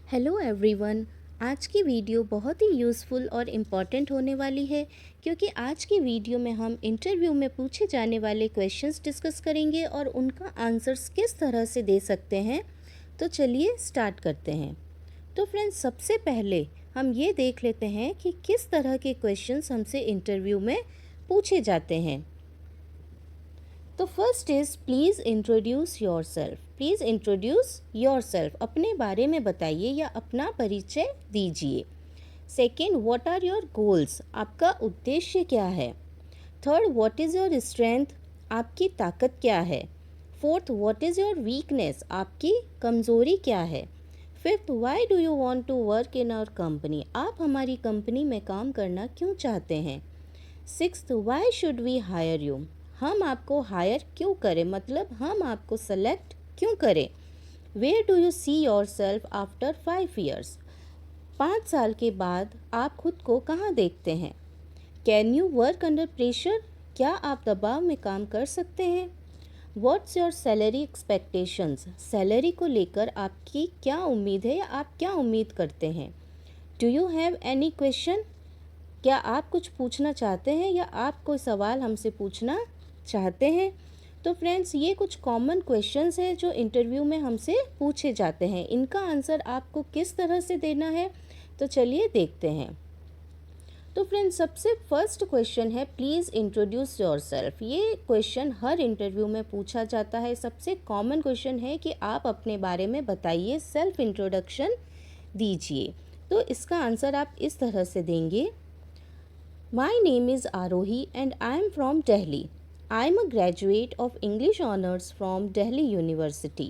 Hello everyone. आज की video बहुत ही यूज़फुल और इम्पॉर्टेंट होने वाली है क्योंकि आज की वीडियो में हम इंटरव्यू में पूछे जाने वाले क्वेश्चंस डिस्कस करेंगे और उनका आंसर्स किस तरह से दे सकते हैं। तो चलिए स्टार्ट करते हैं। तो फ्रेंड्स, सबसे पहले हम ये देख लेते हैं कि किस तरह के क्वेश्चंस हमसे इंटरव्यू में पूछे जाते हैं। तो first is please introduce yourself. Please introduce yourself, अपने बारे में बताइए या अपना परिचय दीजिए। Second, what are your goals, आपका उद्देश्य क्या है। Third, what is your strength, आपकी ताकत क्या है। Fourth, what is your weakness, आपकी कमज़ोरी क्या है। Fifth, why do you want to work in our company, आप हमारी कंपनी में काम करना क्यों चाहते हैं। Sixth, why should we hire you, हम आपको हायर क्यों करें, मतलब हम आपको सेलेक्ट क्यों करें। Where do you see yourself after 5 years, 5 साल के बाद आप खुद को कहाँ देखते हैं। Can you work under pressure, क्या आप दबाव में काम कर सकते हैं। What's your salary expectations, salary को लेकर आपकी क्या उम्मीद है या आप क्या उम्मीद करते हैं। Do you have any question, क्या आप कुछ पूछना चाहते हैं या आप कोई सवाल हमसे पूछना चाहते हैं। तो फ्रेंड्स, ये कुछ कॉमन क्वेश्चंस हैं जो इंटरव्यू में हमसे पूछे जाते हैं। इनका आंसर आपको किस तरह से देना है, तो चलिए देखते हैं। तो फ्रेंड्स, सबसे फर्स्ट क्वेश्चन है प्लीज़ इंट्रोड्यूस योरसेल्फ। ये क्वेश्चन हर इंटरव्यू में पूछा जाता है। सबसे कॉमन क्वेश्चन है कि आप अपने बारे में बताइए, सेल्फ इंट्रोडक्शन दीजिए। तो इसका आंसर आप इस तरह से देंगे। My name is Arohi and I am from Delhi. I am a graduate of English Honours from Delhi University.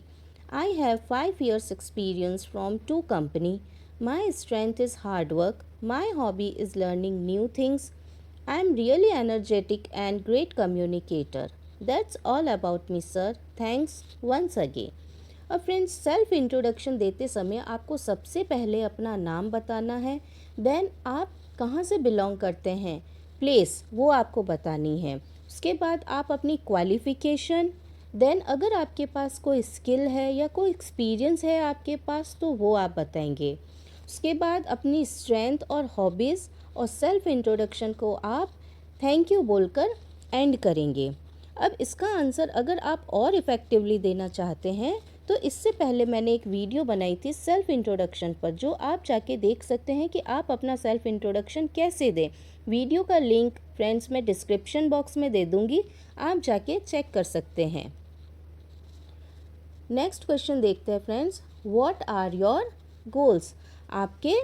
I have 5 years experience from 2 companies. My strength is hard work. My hobby is learning new things. I am really energetic and great communicator. That's all about me, sir. Thanks once again. अब friends, self introduction देते समय आपको सबसे पहले अपना नाम बताना है। देन आप कहाँ से बिलोंग करते हैं, प्लेस वो आपको बतानी है। उसके बाद आप अपनी क्वालिफ़िकेशन, देन अगर आपके पास कोई स्किल है या कोई एक्सपीरियंस है आपके पास तो वो आप बताएंगे। उसके बाद अपनी स्ट्रेंथ और हॉबीज़ और सेल्फ इंट्रोडक्शन को आप थैंक यू बोलकर एंड करेंगे। अब इसका आंसर अगर आप और इफ़ेक्टिवली देना चाहते हैं तो इससे पहले मैंने एक वीडियो बनाई थी सेल्फ इंट्रोडक्शन पर, जो आप जाके देख सकते हैं कि आप अपना सेल्फ इंट्रोडक्शन कैसे दें। वीडियो का लिंक फ्रेंड्स मैं डिस्क्रिप्शन बॉक्स में दे दूँगी, आप जाके चेक कर सकते हैं। नेक्स्ट क्वेश्चन देखते हैं friends, what are your goals, आपके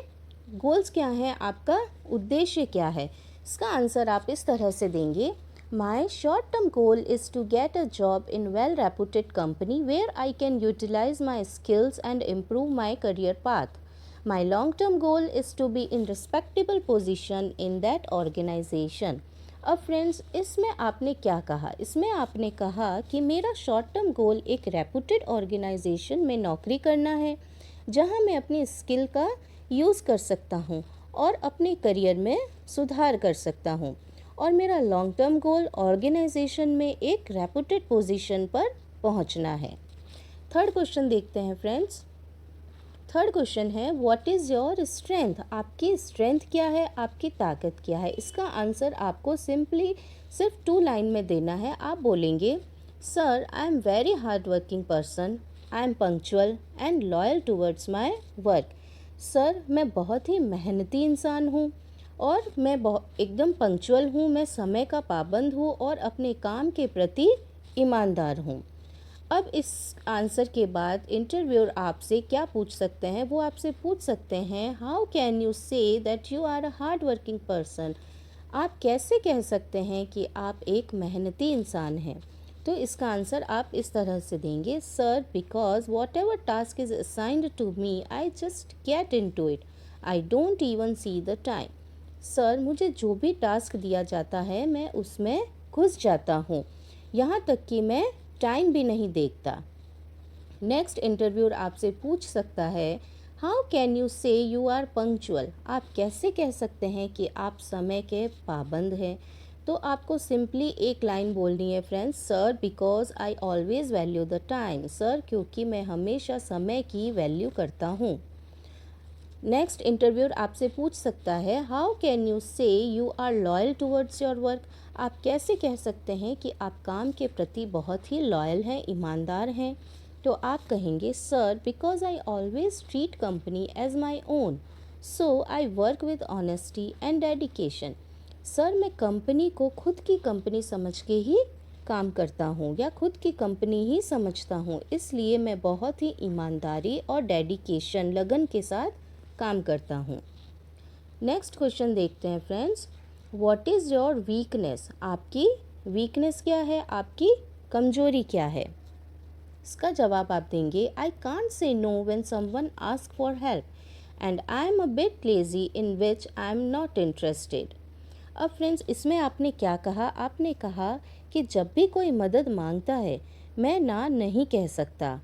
गोल्स क्या हैं, आपका उद्देश्य क्या है। इसका आंसर आप इस तरह से देंगे। My short-term goal is to get a job in well-reputed company where I can utilize my skills and improve my career path. My long-term goal is to be in respectable position in that organization. अब friends, इसमें आपने क्या कहा, इसमें आपने कहा कि मेरा शॉर्ट टर्म गोल एक रेपुटेड ऑर्गेनाइजेशन में नौकरी करना है जहां मैं अपनी स्किल का यूज़ कर सकता हूं और अपने करियर में सुधार कर सकता हूं। और मेरा लॉन्ग टर्म गोल ऑर्गेनाइजेशन में एक रेपुटेड पोजीशन पर पहुंचना है। थर्ड क्वेश्चन देखते हैं फ्रेंड्स। थर्ड क्वेश्चन है व्हाट इज़ योर स्ट्रेंथ, आपकी स्ट्रेंथ क्या है, आपकी ताकत क्या है। इसका आंसर आपको सिंपली सिर्फ 2 लाइन में देना है। आप बोलेंगे, sir I am very hard working person, I am punctual and loyal towards my work. Sir, मैं बहुत ही मेहनती इंसान हूँ और मैं एकदम पंक्चुअल हूँ, मैं समय का पाबंद हूँ और अपने काम के प्रति ईमानदार हूँ। अब इस आंसर के बाद इंटरव्यूअर आपसे क्या पूछ सकते हैं, वो आपसे पूछ सकते हैं how can you say that you are a hard working person, आप कैसे कह सकते हैं कि आप एक मेहनती इंसान हैं। तो इसका आंसर आप इस तरह से देंगे, sir because whatever task is assigned to me I just get into it, I don't even see the time. Sir, मुझे जो भी टास्क दिया जाता है मैं उसमें घुस जाता हूँ, यहाँ तक कि मैं टाइम भी नहीं देखता। नेक्स्ट इंटरव्यूअर आपसे पूछ सकता है how can you say you are punctual, आप कैसे कह सकते हैं कि आप समय के पाबंद हैं। तो आपको सिंपली एक लाइन बोलनी है friends, sir because I always value the time, sir क्योंकि मैं हमेशा समय की वैल्यू करता हूँ। नेक्स्ट इंटरव्यूअर आपसे पूछ सकता है, how can you say you are loyal towards your work. आप कैसे कह सकते हैं कि आप काम के प्रति बहुत ही लॉयल हैं, ईमानदार हैं। तो आप कहेंगे, sir because I always treat company as my own, so I work with honesty and dedication. Sir मैं कंपनी को खुद की कंपनी समझ के ही काम करता हूँ या खुद की कंपनी ही समझता हूँ, इसलिए मैं बहुत ही ईमानदारी और डेडिकेशन, लगन के साथ काम करता हूँ। नेक्स्ट क्वेश्चन देखते हैं friends, what is your weakness. आपकी वीकनेस क्या है, आपकी कमजोरी क्या है। इसका जवाब आप देंगे, I can't say know when someone ask for help and I am a bit lazy in which I am not interested. अब फ्रेंड्स इसमें आपने क्या कहा, आपने कहा कि जब भी कोई मदद मांगता है मैं ना नहीं कह सकता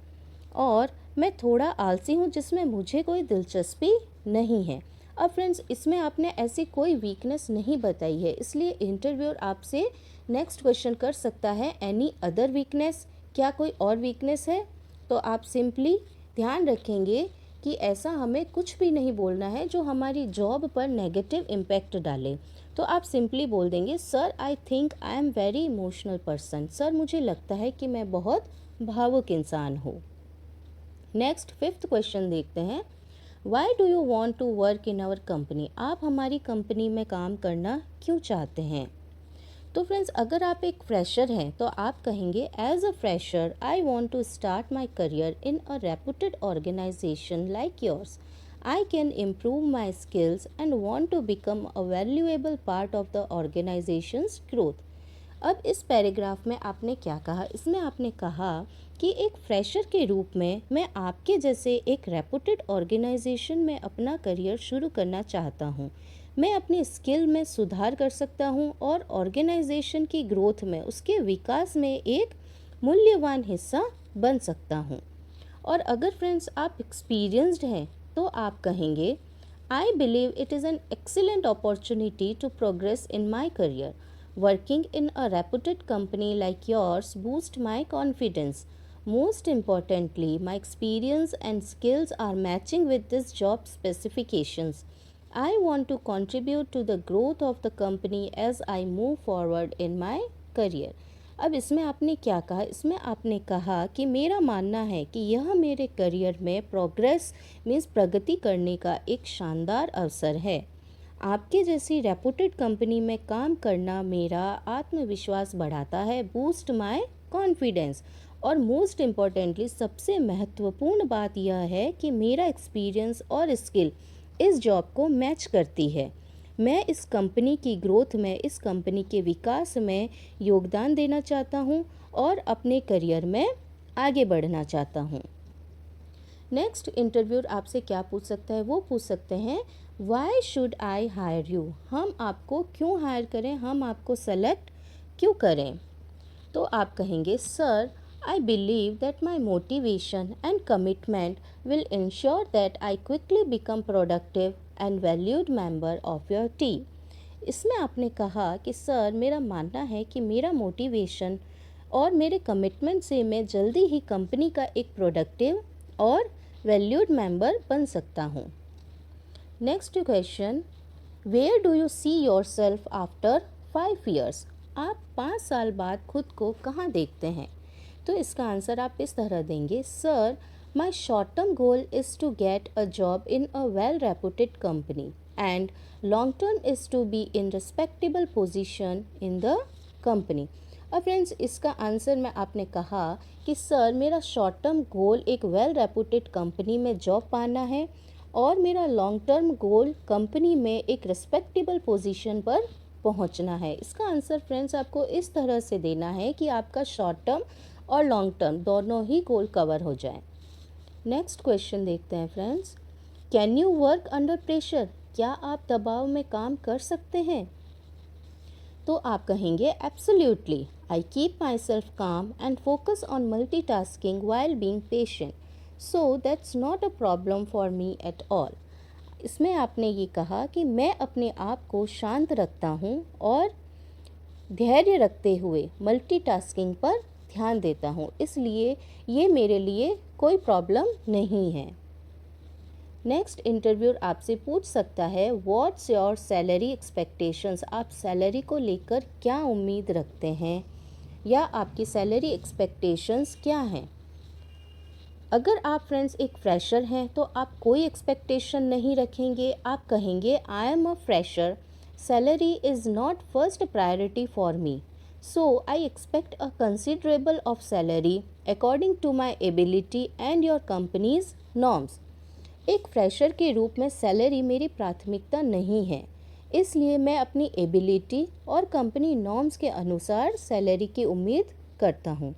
और मैं थोड़ा आलसी हूँ जिसमें मुझे कोई दिलचस्पी नहीं है। अब फ्रेंड्स इसमें आपने ऐसी कोई वीकनेस नहीं बताई है, इसलिए इंटरव्यूअर आपसे नेक्स्ट क्वेश्चन कर सकता है, एनी अदर वीकनेस, क्या कोई और वीकनेस है। तो आप सिंपली ध्यान रखेंगे कि ऐसा हमें कुछ भी नहीं बोलना है जो हमारी जॉब पर नेगेटिव इम्पैक्ट डाले। तो आप सिंपली बोल देंगे, sir I think I am very emotional person. Sir मुझे लगता है कि मैं बहुत भावुक इंसान हूँ। नेक्स्ट फिफ्थ क्वेश्चन देखते हैं, why do you want to work in our company. आप हमारी कंपनी में काम करना क्यों चाहते हैं। तो फ्रेंड्स अगर आप एक फ्रेशर हैं तो आप कहेंगे, as a fresher I want to start my career in a reputed organisation like yours. I can improve my skills and want to become a valuable part of the organisation's growth. अब इस paragraph में आपने क्या कहा, इसमें आपने कहा कि एक फ्रेशर के रूप में मैं आपके जैसे एक रेपुटेड ऑर्गेनाइजेशन में अपना करियर शुरू करना चाहता हूँ। मैं अपनी स्किल में सुधार कर सकता हूँ और ऑर्गेनाइजेशन की ग्रोथ में, उसके विकास में एक मूल्यवान हिस्सा बन सकता हूँ। और अगर फ्रेंड्स आप एक्सपीरियंस्ड हैं तो आप कहेंगे, I believe it is an excellent opportunity to progress in my career. Working in a reputed company like yours boosts my confidence. Most importantly, my experience and skills are matching with this job specifications. I want to contribute to the growth of the company as I move forward in my career. अब इसमें आपने क्या कहा, इसमें आपने कहा कि मेरा मानना है कि यह मेरे करियर में प्रोग्रेस मीन्स प्रगति करने का एक शानदार अवसर है। आपके जैसी रेपुटेड कंपनी में काम करना मेरा आत्मविश्वास बढ़ाता है, बूस्ट माय कॉन्फिडेंस। और मोस्ट इम्पॉर्टेंटली सबसे महत्वपूर्ण बात यह है कि मेरा एक्सपीरियंस और स्किल इस जॉब को मैच करती है। मैं इस कंपनी की ग्रोथ में, इस कंपनी के विकास में योगदान देना चाहता हूँ और अपने करियर में आगे बढ़ना चाहता हूँ। नेक्स्ट इंटरव्यूअर आपसे क्या पूछ सकता है, वो पूछ सकते हैं, why should I hire you. हम आपको क्यों हायर करें, हम आपको सेलेक्ट क्यों करें। तो आप कहेंगे, sir I believe that my motivation and commitment will ensure that I quickly become productive and valued member of your team. इसमें आपने कहा कि सर मेरा मानना है कि मेरा मोटिवेशन और मेरे कमिटमेंट से मैं जल्दी ही कंपनी का एक प्रोडक्टिव और वैल्यूड मेंबर बन सकता हूँ। Next question, where do you see yourself after 5 years. आप 5 साल बाद खुद को कहाँ देखते हैं। तो इसका आंसर आप इस तरह देंगे, sir my short term goal is to get a job in a well reputed company and long term is to be in respectable position in the company. अब फ्रेंड्स इसका आंसर में आपने कहा कि सर मेरा शॉर्ट टर्म गोल एक well reputed company में job पाना है और मेरा लॉन्ग टर्म गोल कंपनी में एक रिस्पेक्टेबल पोजीशन पर पहुंचना है। इसका आंसर फ्रेंड्स आपको इस तरह से देना है कि आपका शॉर्ट टर्म और लॉन्ग टर्म दोनों ही गोल कवर हो जाए। नेक्स्ट क्वेश्चन देखते हैं friends, can you work under pressure. क्या आप दबाव में काम कर सकते हैं। तो आप कहेंगे, absolutely I keep myself calm and focus on multitasking while being patient, so that's not a problem for me at all. इसमें आपने ये कहा कि मैं अपने आप को शांत रखता हूँ और धैर्य रखते हुए मल्टीटास्किंग पर ध्यान देता हूँ, इसलिए ये मेरे लिए कोई प्रॉब्लम नहीं है। नेक्स्ट इंटरव्यूअर आपसे पूछ सकता है व्हाट्स योर सैलरी एक्सपेक्टेशंस, आप सैलरी को लेकर क्या उम्मीद रखते हैं या आपकी सैलरी एक्सपेक्टेशंस क्या हैं। अगर आप फ्रेंड्स एक फ्रेशर हैं तो आप कोई एक्सपेक्टेशन नहीं रखेंगे, आप कहेंगे I am a fresher, salary is not first priority for me, so I expect a considerable of salary according to my ability and your company's norms. एक फ्रेशर के रूप में सैलरी मेरी प्राथमिकता नहीं है, इसलिए मैं अपनी एबिलिटी और कंपनी नॉर्म्स के अनुसार सैलरी की उम्मीद करता हूँ।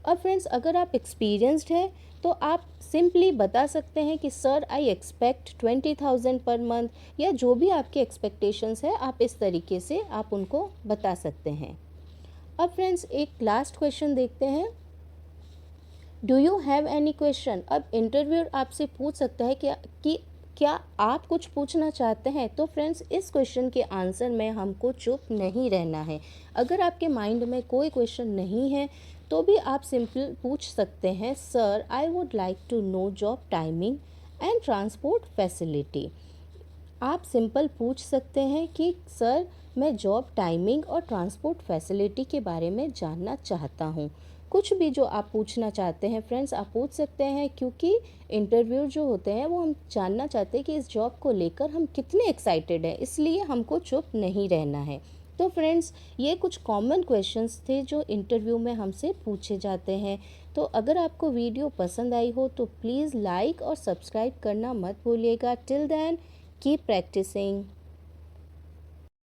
और फ्रेंड्स अगर आप एक्सपीरियंस्ड हैं तो आप सिंपली बता सकते हैं कि sir I expect 20,000 per month, या जो भी आपके एक्सपेक्टेशंस है आप इस तरीके से आप उनको बता सकते हैं। अब फ्रेंड्स एक लास्ट क्वेश्चन देखते हैं, do you have any question. अब इंटरव्यूअर आपसे पूछ सकता है कि क्या आप कुछ पूछना चाहते हैं। तो फ्रेंड्स इस क्वेश्चन के आंसर में हमको चुप नहीं रहना है। अगर आपके माइंड में कोई क्वेश्चन नहीं है तो भी आप सिंपल पूछ सकते हैं, sir I would like to know job timing and transport facility. आप सिंपल पूछ सकते हैं कि सर मैं जॉब टाइमिंग और ट्रांसपोर्ट फैसिलिटी के बारे में जानना चाहता हूँ। कुछ भी जो आप पूछना चाहते हैं फ्रेंड्स आप पूछ सकते हैं, क्योंकि इंटरव्यू जो होते हैं वो हम जानना चाहते हैं कि इस जॉब को लेकर हम कितने एक्साइटेड हैं, इसलिए हमको चुप नहीं रहना है। तो फ्रेंड्स ये कुछ कॉमन क्वेश्चंस थे जो इंटरव्यू में हमसे पूछे जाते हैं। तो अगर आपको वीडियो पसंद आई हो तो प्लीज़ लाइक और सब्सक्राइब करना मत भूलिएगा। Till then keep practising.